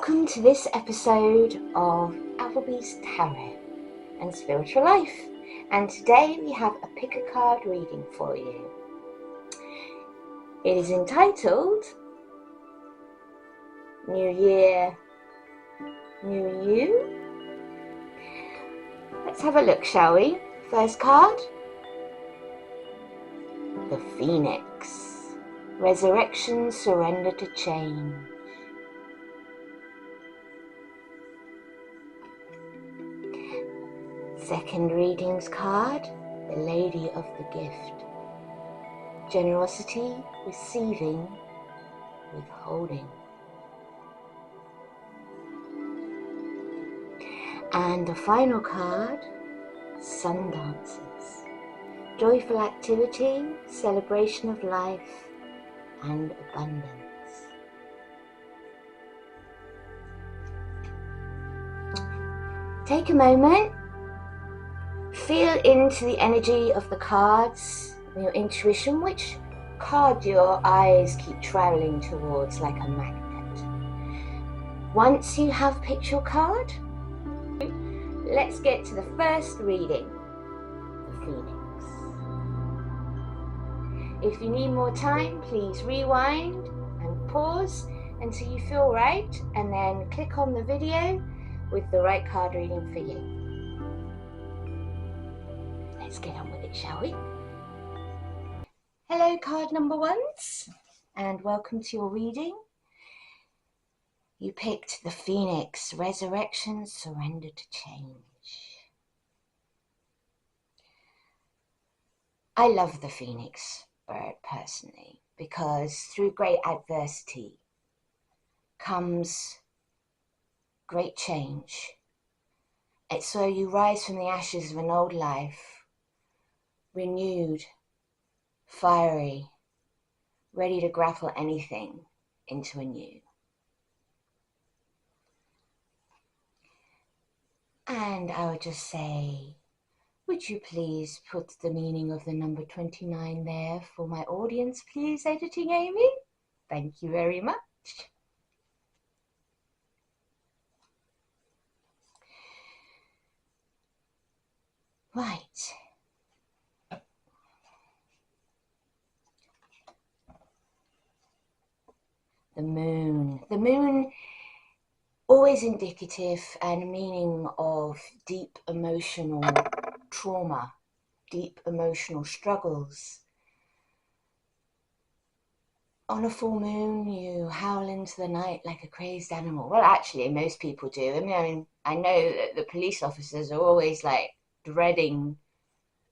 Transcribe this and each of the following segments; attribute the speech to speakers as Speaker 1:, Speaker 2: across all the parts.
Speaker 1: Welcome to this episode of Applebee's Tarot and Spiritual Life, and today we have a pick a card reading for you. It is entitled New Year, New You. Let's have a look, shall we? First card, the Phoenix. Resurrection, surrender to change. Second readings card, the Lady of the Gift. Generosity, receiving, withholding. And the final card, Sun Dancers. Joyful activity, celebration of life, and abundance. Take a moment. Feel into the energy of the cards, your intuition, which card your eyes keep traveling towards like a magnet. Once you have picked your card, let's get to the first reading, the Phoenix. If you need more time, please rewind and pause until you feel right, and then click on the video with the right card reading for you. Let's get on with it, shall we? Hello, card number ones, and welcome to your reading. You picked the Phoenix, resurrection, surrender to change. I love the Phoenix bird personally, because through great adversity comes great change. It's where you rise from the ashes of an old life, renewed, fiery, ready to grapple anything into a new. And I would just say, would you please put the meaning of the number 29 there for my audience, please, Editing Amy? Thank you very much. Right. The moon. The moon, always indicative and meaning of deep emotional trauma, deep emotional struggles. On a full moon, you howl into the night like a crazed animal. Well, actually, most people do. I mean, I know that the police officers are always like dreading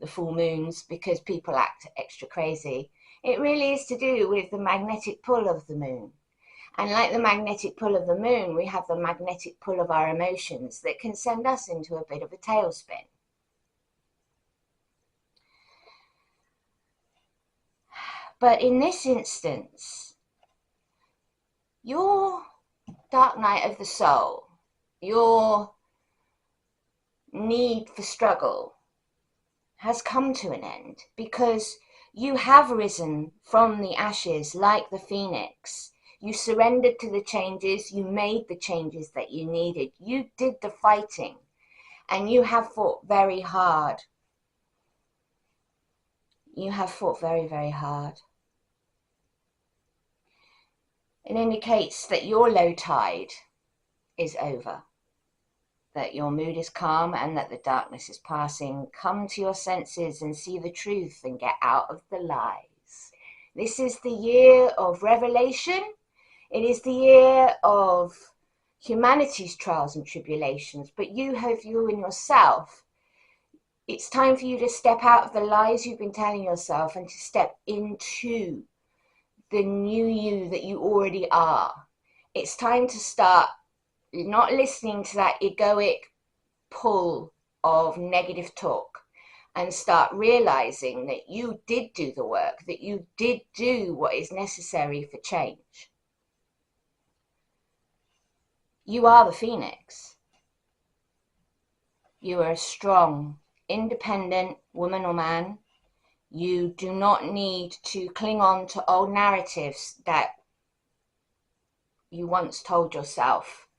Speaker 1: the full moons because people act extra crazy. It really is to do with the magnetic pull of the moon. And like the magnetic pull of the moon, we have the magnetic pull of our emotions that can send us into a bit of a tailspin. But in this instance, your dark night of the soul, your need for struggle has come to an end because you have risen from the ashes like the Phoenix. You surrendered to the changes, you made the changes that you needed. You did the fighting, and you have fought very hard. You have fought very, very hard. It indicates that your low tide is over, that your mood is calm and that the darkness is passing. Come to your senses and see the truth and get out of the lies. This is the year of revelation. It is the year of humanity's trials and tribulations, but you in yourself. It's time for you to step out of the lies you've been telling yourself and to step into the new you that you already are. It's time to start not listening to that egoic pull of negative talk and start realizing that you did do the work, that you did do what is necessary for change. You are the Phoenix. You are a strong, independent woman or man. You do not need to cling on to old narratives that you once told yourself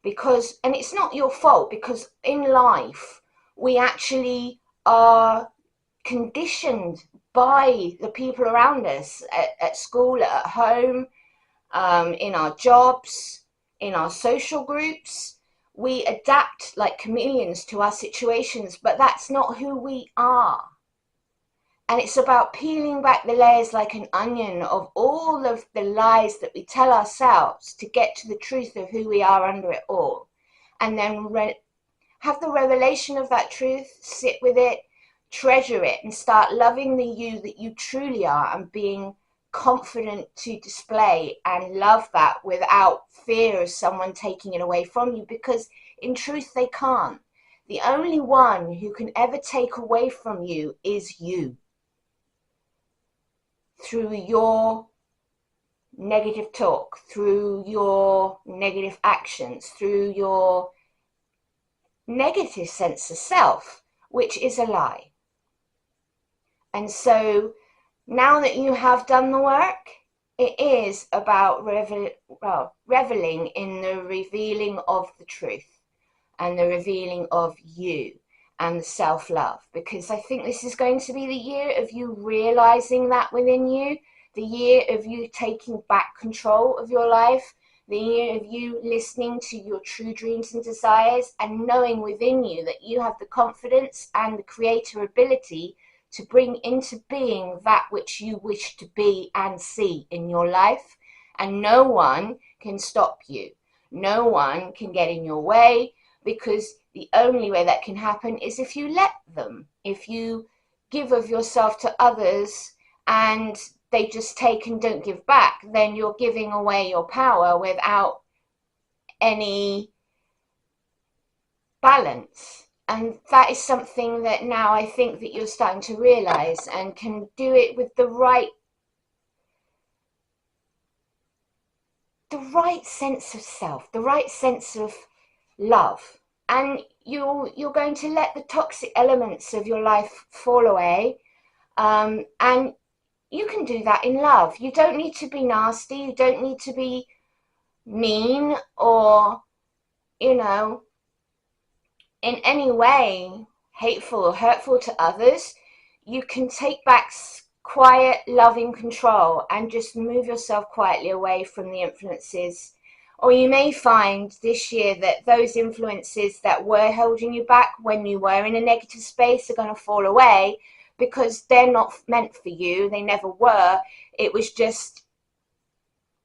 Speaker 1: because, and it's not your fault, because in life we actually are conditioned by the people around us at school, at home, in our jobs, in our social groups. We adapt like chameleons to our situations, but that's not who we are. And it's about peeling back the layers like an onion of all of the lies that we tell ourselves to get to the truth of who we are under it all. And then have the revelation of that truth, sit with it, treasure it, and start loving the you that you truly are, and being confident to display and love that without fear of someone taking it away from you, because in truth they can't. The only one who can ever take away from you is you, through your negative talk, through your negative actions, through your negative sense of self, which is a lie. And so now that you have done the work, it is about reveling in the revealing of the truth and the revealing of you and the self-love, because I think this is going to be the year of you realizing that within you, the year of you taking back control of your life, the year of you listening to your true dreams and desires, and knowing within you that you have the confidence and the creator ability to bring into being that which you wish to be and see in your life. And no one can stop you. No one can get in your way, because the only way that can happen is if you let them. If you give of yourself to others and they just take and don't give back, then you're giving away your power without any balance. And that is something that now I think that you're starting to realize, and can do it with the right sense of self, the right sense of love. And you're going to let the toxic elements of your life fall away, and you can do that in love. You don't need to be nasty, you don't need to be mean, or in any way hateful or hurtful to others. You can take back quiet, loving control and just move yourself quietly away from the influences. Or you may find this year that those influences that were holding you back when you were in a negative space are going to fall away, because they're not meant for you. They never were. It was just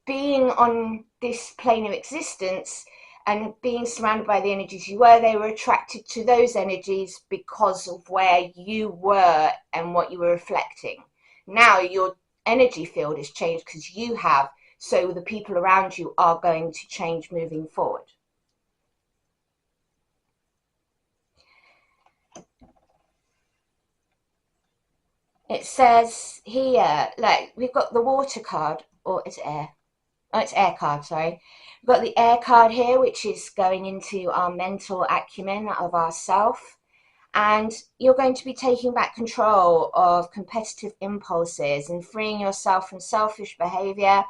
Speaker 1: being on this plane of existence and being surrounded by the energies you were. They were attracted to those energies because of where you were and what you were reflecting. Now your energy field has changed because you have, so the people around you are going to change moving forward. It says here, like, we've got the water card, or it's air. Oh, it's air card, sorry. We've got the air card here, which is going into our mental acumen of ourself. And you're going to be taking back control of competitive impulses and freeing yourself from selfish behavior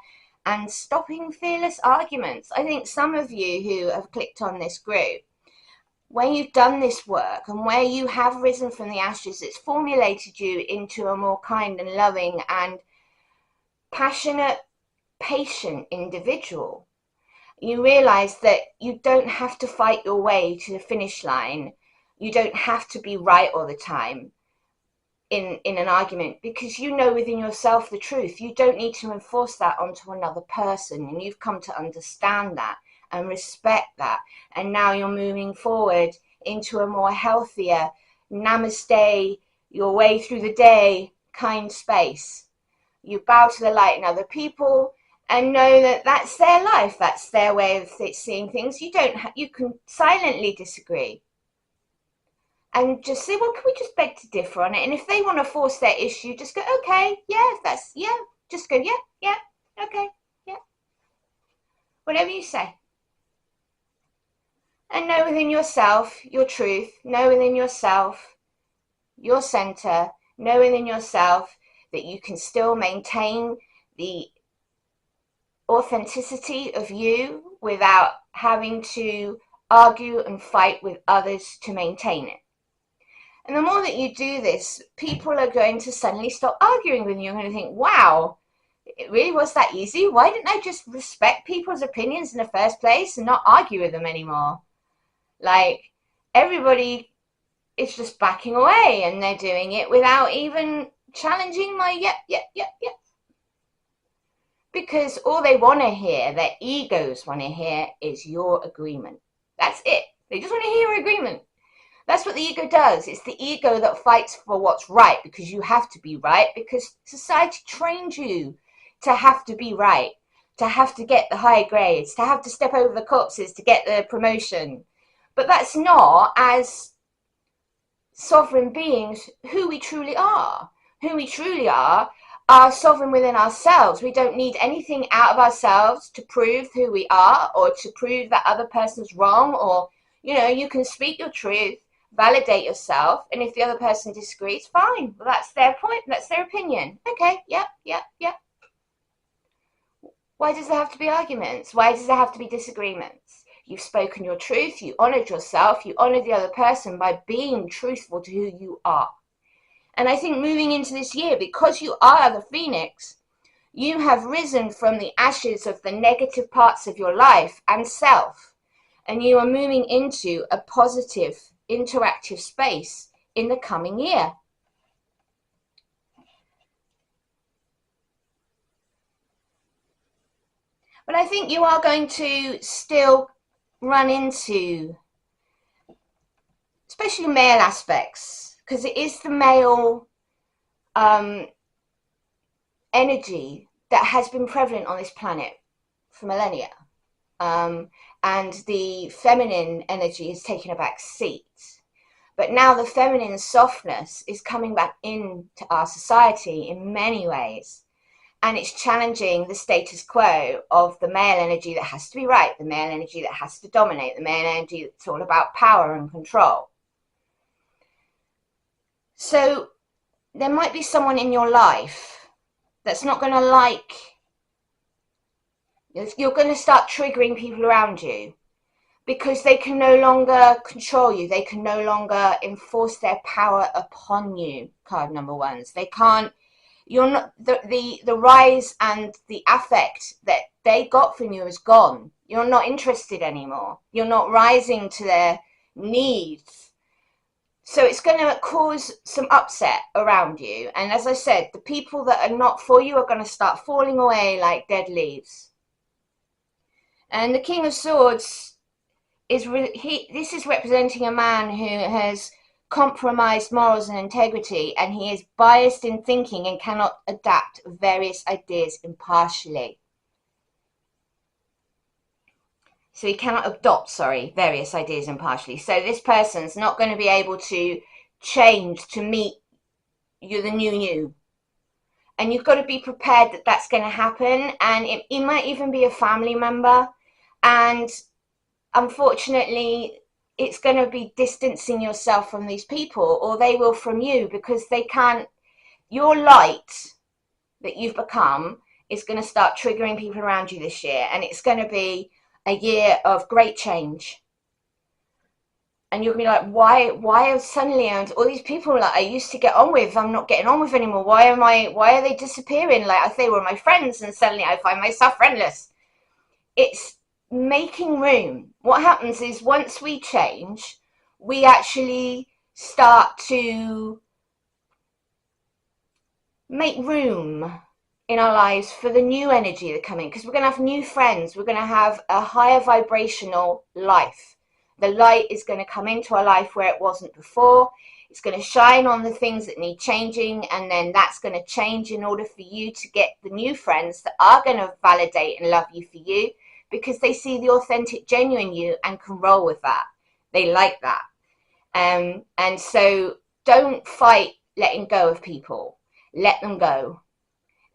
Speaker 1: and stopping fearless arguments. I think some of you who have clicked on this group, when you've done this work and where you have risen from the ashes, it's formulated you into a more kind and loving and passionate, patient individual. You realize that you don't have to fight your way to the finish line. You don't have to be right all the time in an argument, because you know within yourself the truth. You don't need to enforce that onto another person, and you've come to understand that and respect that. And now you're moving forward into a more healthier, namaste, your way through the day kind space. You bow to the light in other people and know that that's their life, that's their way of seeing things. You can silently disagree and just say, well, can we just beg to differ on it? And if they want to force their issue, just go, okay, yeah, just go, yeah, okay, yeah, whatever you say. And know within yourself your truth, know within yourself your center, know within yourself that you can still maintain the authenticity of you without having to argue and fight with others to maintain it. And the more that you do this, people are going to suddenly stop arguing with you. You're going to think, wow, it really was that easy? Why didn't I just respect people's opinions in the first place and not argue with them anymore? Like, everybody is just backing away, and they're doing it without even challenging my yep. Because all they want to hear, their egos want to hear, is your agreement. That's it. They just want to hear your agreement. That's what the ego does. It's the ego that fights for what's right, because you have to be right, because society trained you to have to be right, to have to get the high grades, to have to step over the corpses to get the promotion. But that's not, as sovereign beings, who we truly are. Who we truly are sovereign within ourselves. We don't need anything out of ourselves to prove who we are, or to prove that other person's wrong, or, you can speak your truth, validate yourself, and if the other person disagrees, fine. Well, that's their point, that's their opinion. Okay, yep. Why does there have to be arguments? Why does there have to be disagreements? You've spoken your truth, you honored yourself, you honored the other person by being truthful to who you are. And I think moving into this year, because you are the phoenix, you have risen from the ashes of the negative parts of your life and self, and you are moving into a positive, interactive space in the coming year. But I think you are going to still run into, especially male aspects, because it is the male energy that has been prevalent on this planet for millennia. And the feminine energy has taken a back seat. But now the feminine softness is coming back into our society in many ways. And it's challenging the status quo of the male energy that has to be right, the male energy that has to dominate, the male energy that's all about power and control. So there might be someone in your life that's not going to like, you're going to start triggering people around you, because they can no longer control you. They can no longer enforce their power upon you, card number ones. They can't, you're not, the rise and the affect that they got from you is gone. You're not interested anymore. You're not rising to their needs. So it's going to cause some upset around you. And as I said, the people that are not for you are going to start falling away like dead leaves. And the King of Swords this is representing a man who has compromised morals and integrity, and he is biased in thinking and cannot adapt various ideas impartially. So he cannot adopt, various ideas impartially. So this person's not going to be able to change to meet the new you. And you've got to be prepared that that's going to happen. And it might even be a family member. And unfortunately, it's going to be distancing yourself from these people, or they will from you, because they can't, your light that you've become is going to start triggering people around you this year. And it's going to be a year of great change. And you'll be like, why have suddenly all these people like I used to get on with, I'm not getting on with anymore? Why are they disappearing? Like, I thought they were my friends, and suddenly I find myself friendless. It's making room. What happens is, once we change, we actually start to make room in our lives for the new energy that come in, because we're going to have new friends. We're going to have a higher vibrational life. The light is going to come into our life where it wasn't before. It's going to shine on the things that need changing, and then that's going to change in order for you to get the new friends that are going to validate and love you for you, because they see the authentic, genuine you and can roll with that. They like that. And so don't fight letting go of people. Let them go.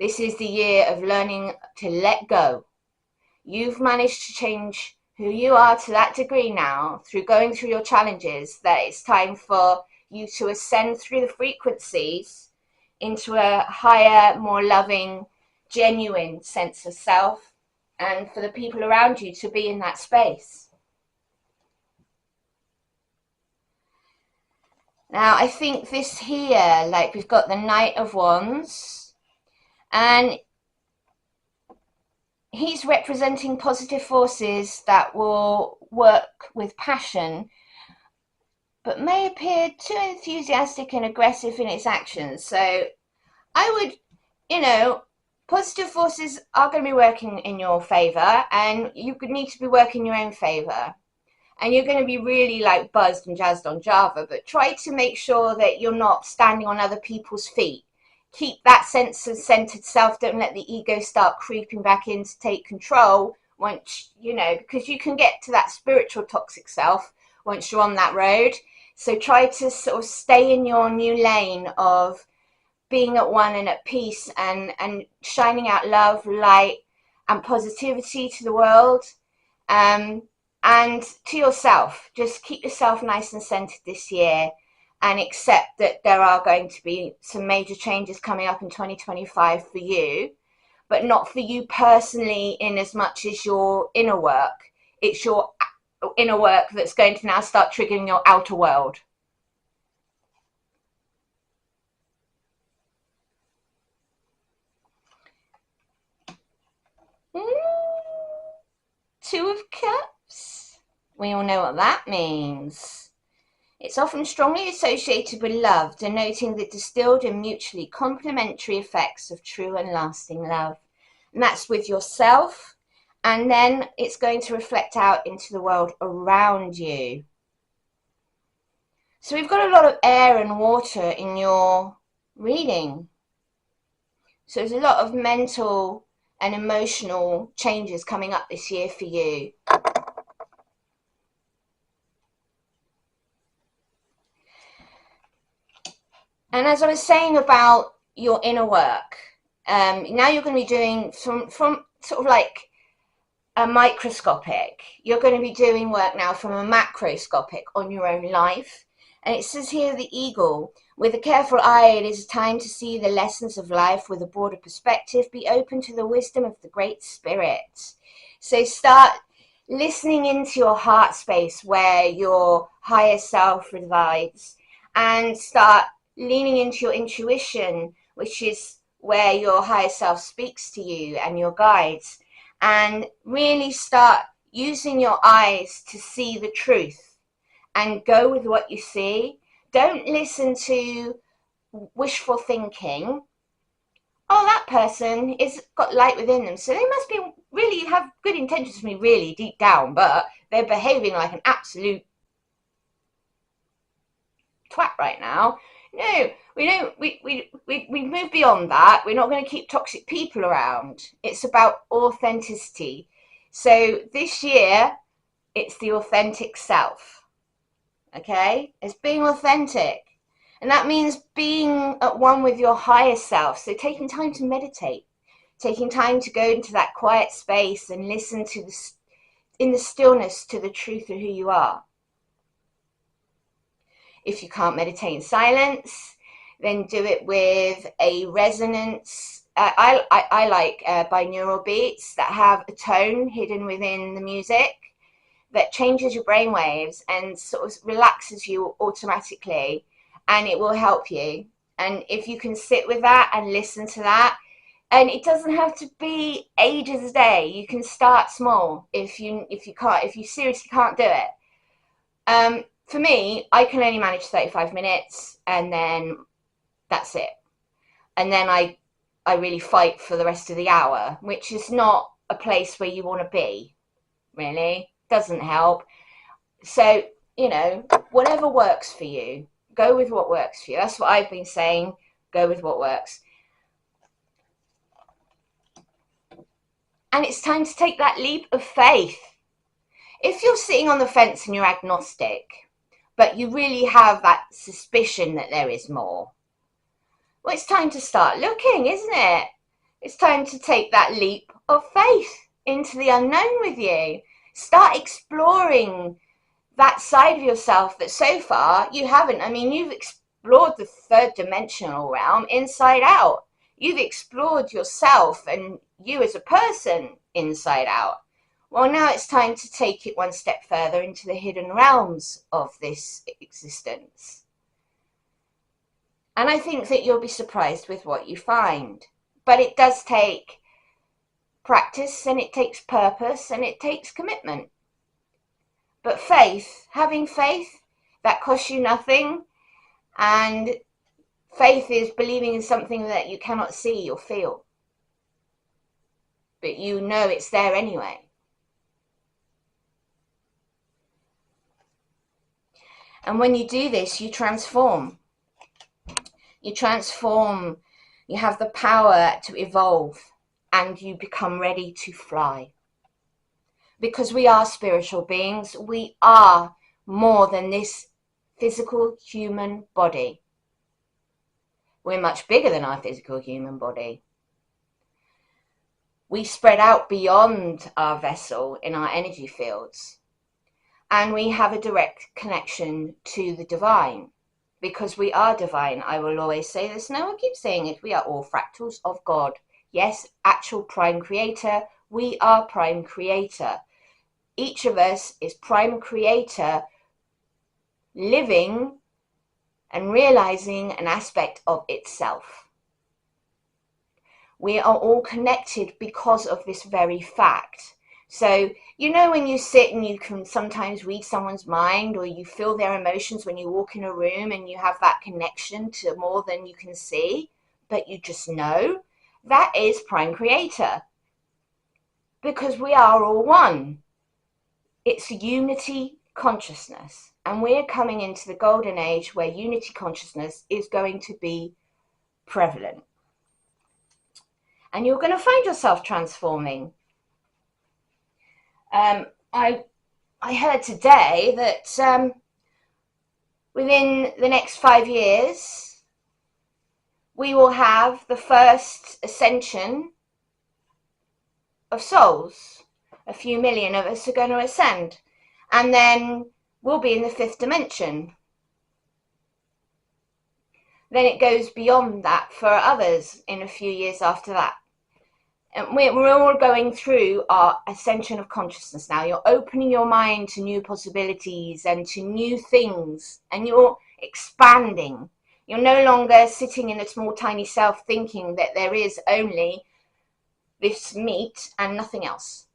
Speaker 1: This is the year of learning to let go. You've managed to change who you are to that degree now through going through your challenges, that it's time for you to ascend through the frequencies into a higher, more loving, genuine sense of self. and for the people around you to be in that space. Now, I think this here, like we've got the Knight of Wands, and he's representing positive forces that will work with passion, but may appear too enthusiastic and aggressive in its actions. So I would, positive forces are going to be working in your favor, and you could need to be working your own favor. And you're going to be really like buzzed and jazzed on Java, but try to make sure that you're not standing on other people's feet. Keep that sense of centered self. Don't let the ego start creeping back in to take control once, because you can get to that spiritual toxic self once you're on that road. So try to sort of stay in your new lane of being at one and at peace, and shining out love, light, and positivity to the world. And to yourself, just keep yourself nice and centered this year, and accept that there are going to be some major changes coming up in 2025 for you, but not for you personally in as much as your inner work. It's your inner work that's going to now start triggering your outer world. Two of Cups. We all know what that means. It's often strongly associated with love, denoting the distilled and mutually complementary effects of true and lasting love. And that's with yourself, and then it's going to reflect out into the world around you. So we've got a lot of air and water in your reading. So there's a lot of mental and emotional changes coming up this year for you. And as I was saying about your inner work, now you're going to be doing from sort of like a microscopic, you're going to be doing work now from a macroscopic on your own life. And it says here, the eagle, with a careful eye, it is time to see the lessons of life with a broader perspective. Be open to the wisdom of the Great Spirit. So start listening into your heart space where your higher self resides, and start leaning into your intuition, which is where your higher self speaks to you and your guides, and really start using your eyes to see the truth and go with what you see. Don't listen to wishful thinking. Oh, that person is got light within them, so they must be really have good intentions for me really deep down, but they're behaving like an absolute twat right now. No, we don't. We move beyond that. We're not going to keep toxic people around. It's about authenticity. So this year, it's the authentic self. Okay, it's being authentic, and that means being at one with your higher self. So taking time to meditate, taking time to go into that quiet space and listen to in the stillness to the truth of who you are. If you can't meditate in silence, then do it with a resonance. I like binaural beats that have a tone hidden within the music that changes your brain waves and sort of relaxes you automatically, and it will help you. And if you can sit with that and listen to that, and it doesn't have to be ages a day. You can start small if you seriously can't do it. For me, I can only manage 35 minutes, and then that's it. And then I really fight for the rest of the hour, which is not a place where you want to be, really. Doesn't help. So, whatever works for you, go with what works for you. That's what I've been saying. Go with what works. And it's time to take that leap of faith. If you're sitting on the fence and you're agnostic, but you really have that suspicion that there is more, well, it's time to start looking, isn't it? It's time to take that leap of faith into the unknown with you. Start exploring that side of yourself that so far you haven't. I mean, you've explored the third dimensional realm inside out. You've explored yourself and you as a person inside out. Well, now it's time to take it one step further into the hidden realms of this existence. And I think that you'll be surprised with what you find. But it does take practice, and it takes purpose, and it takes commitment. But faith, having faith, that costs you nothing. And faith is believing in something that you cannot see or feel, but you know it's there anyway. And when you do this, you transform. You transform, you have the power to evolve, and you become ready to fly. Because we are spiritual beings, we are more than this physical human body. We're much bigger than our physical human body. We spread out beyond our vessel in our energy fields, and we have a direct connection to the divine, because we are divine. I will always say this, and I will keep saying it. We are all fractals of God. Yes, actual prime creator. We are prime creator. Each of us is prime creator, living and realizing an aspect of itself. We are all connected because of this very fact. So, you know, when you sit and you can sometimes read someone's mind, or you feel their emotions when you walk in a room and you have that connection to more than you can see, but you just know, that is prime creator. Because we are all one. It's unity consciousness. And we're coming into the golden age where unity consciousness is going to be prevalent. And you're going to find yourself transforming. I heard today that within the next 5 years, we will have the first ascension of souls. A few million of us are going to ascend. And then we'll be in the 5th dimension. Then it goes beyond that for others in a few years after that. And we're all going through our ascension of consciousness now. You're opening your mind to new possibilities and to new things, and you're expanding. You're no longer sitting in a small, tiny self thinking that there is only this meat and nothing else.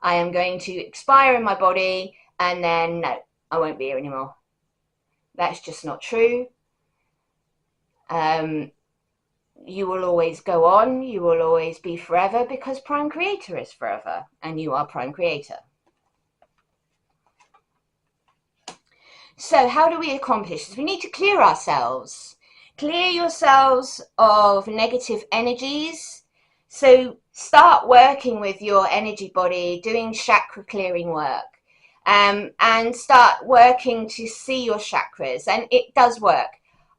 Speaker 1: I am going to expire in my body, and then no, I won't be here anymore. That's just not true. You will always go on, you will always be forever, because prime creator is forever, and you are prime creator. So how do we accomplish this? We need to clear ourselves. Clear yourselves of negative energies. So start working with your energy body, doing chakra clearing work, and start working to see your chakras. And it does work.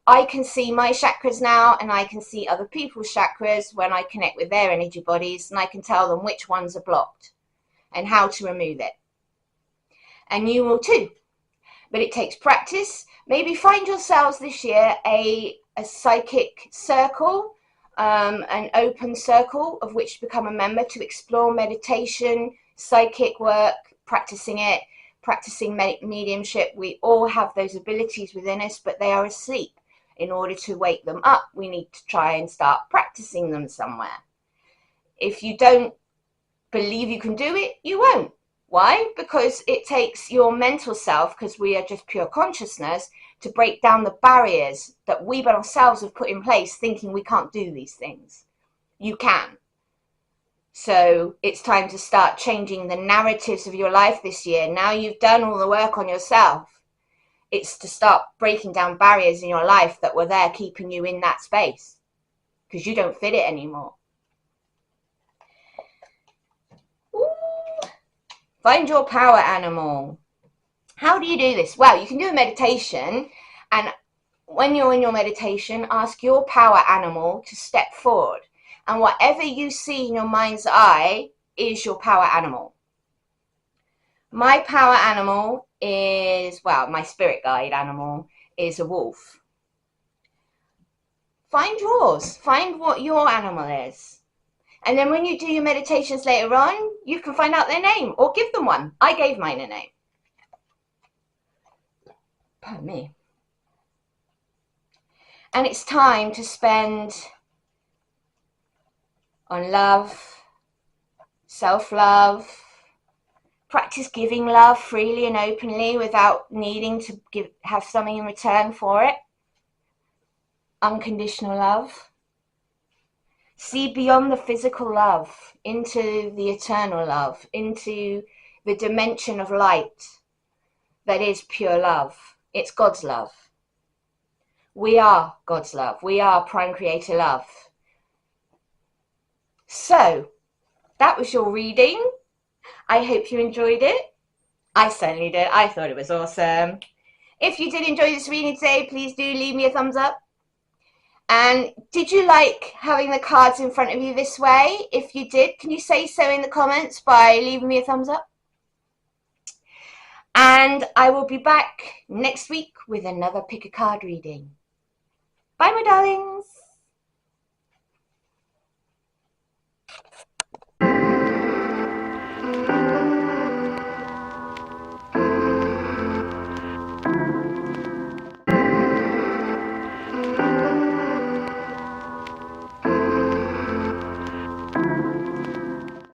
Speaker 1: I can see my chakras now, and I can see other people's chakras when I connect with their energy bodies, and I can tell them which ones are blocked and how to remove it. And you will too. But it takes practice. Maybe find yourselves this year a psychic circle, an open circle of which to become a member, to explore meditation, psychic work, practicing it, practicing mediumship. We all have those abilities within us, but they are asleep. In order to wake them up, we need to try and start practicing them somewhere. If you don't believe you can do it, you won't. Why? Because it takes your mental self, because we are just pure consciousness, to break down the barriers that we ourselves have put in place, thinking we can't do these things. You can. So it's time to start changing the narratives of your life this year. Now you've done all the work on yourself. It's to start breaking down barriers in your life that were there keeping you in that space, because you don't fit it anymore. Ooh. Find your power animal. How do you do this? Well, you can do a meditation, and when you're in your meditation, ask your power animal to step forward. And whatever you see in your mind's eye is your power animal. My power animal is, well, my spirit guide animal is a wolf. Find yours. Find what your animal is. And then when you do your meditations later on, you can find out their name or give them one. I gave mine a name. Pardon me. And it's time to spend on love, self-love, practice giving love freely and openly without needing to have something in return for it. Unconditional love. See beyond the physical love into the eternal love, into the dimension of light that is pure love. It's God's love. We are God's love. We are Prime Creator love. So, that was your reading. I hope you enjoyed it. I certainly did. I thought it was awesome. If you did enjoy this reading today, please do leave me a thumbs up. And did you like having the cards in front of you this way? If you did, can you say so in the comments by leaving me a thumbs up? And I will be back next week with another pick a card reading. Bye, my darlings.